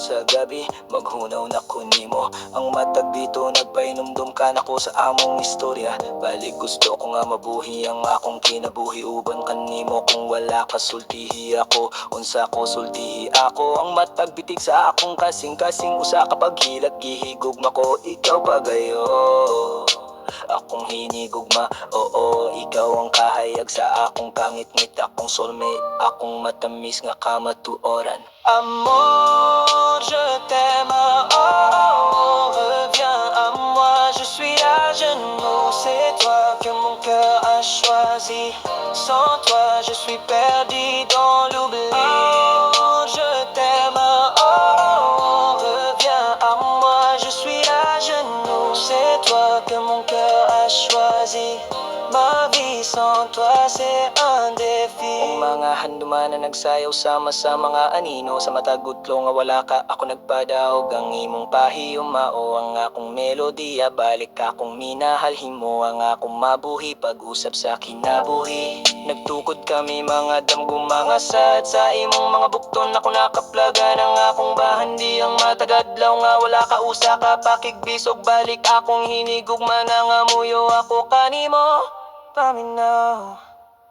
sa gabi, maghunaw na kunimo. Ang matag dito, nagpainumdum ka na ko sa among istorya. Balik gusto ko nga mabuhi ang akong kinabuhi. Uban kanimo kung wala ka sultihi ako. Unsa ko sultihi ako, ang matag bitig sa akong kasing-kasing. Usa ka paghilat, gihigugma ko, ikaw pagayo. Akong hinigugma, oo, ikaw ang kahayag sa akong kangit-ngit. Akong soulmate, akong matamis nga kamatuoran. Amour, je t'aime, oh, oh, reviens à moi, je suis à genoux. C'est toi que mon cœur a choisi. Sans toi, je suis perdu dans l'oubli. Oh, je t'aime, oh, oh, reviens à moi, je suis à genoux. C'est toi que mon cœur a choisi. Ma vie sans toi c'est un défi. Ang mga handuman na nagsayaw sama sa mga anino. Sa matagutlo nga wala ka, ako nagpadaog. Ang imong pahiyumao ang akong melodiya. Balik akong minahalhin mo ang akong mabuhi. Pag-usap sa kinabuhi, nagtukod kami mga damgo, mga sad. Sa imong mga bukton ako nakaplaga ng akong bahan. Di ang matagadlaw nga wala ka, usa ka pakigbisog. Balik akong hinigugma na nga muyo ako kanimo. Paminaw.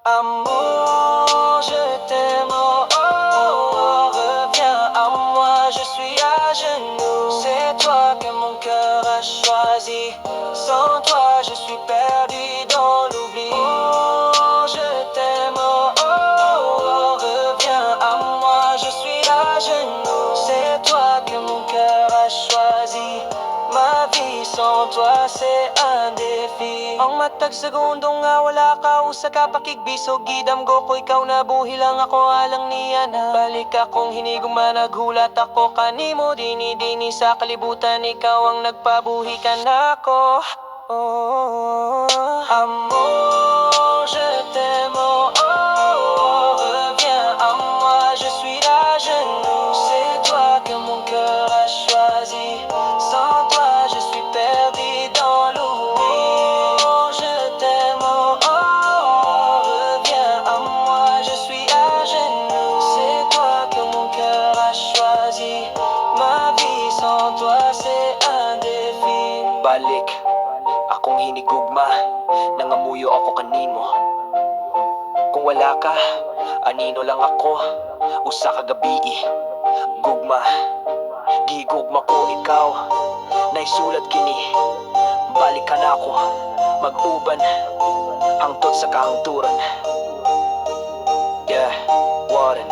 Amour, je t'aime, oh, oh, reviens à moi, je suis à genoux. C'est toi que mon cœur a choisi. Sans toi, je suis perdu dans l'oubli. Oh, je t'aime, oh, oh, reviens à moi, je suis à genoux. C'est toi que mon cœur a choisi. Ma vie sans toi c'est un défi. Ang matag segundong nga wala ka, usa ka pakigbisog. Gidamgo ko ikaw na buhi lang ako alang niya na. Balik akong hiniguma, naghulat ako kanimo. Dini-dini sa kalibutan, ikaw ang nagpabuhi ka na ako. Oh, amour, je t'aime, oh, oh, reviens à moi, je suis à genoux. C'est toi que mon cœur a choisi. Sans toi, je suis perdu dans l'oubli. Oh, je t'aime, oh, oh, reviens à moi, je suis à genoux. C'est toi que mon cœur a choisi. Ma vie sans toi, c'est un défi. Balik, akong hinigugma, nangamuyo ako kanimo. Kung wala ka, anino lang ako, usa ka gabi, gugma. Gigugma ko ikaw, naisulat kini. Balik ka na ako, mag-uban, hangtod sa kahangturan. Yeah, Warren.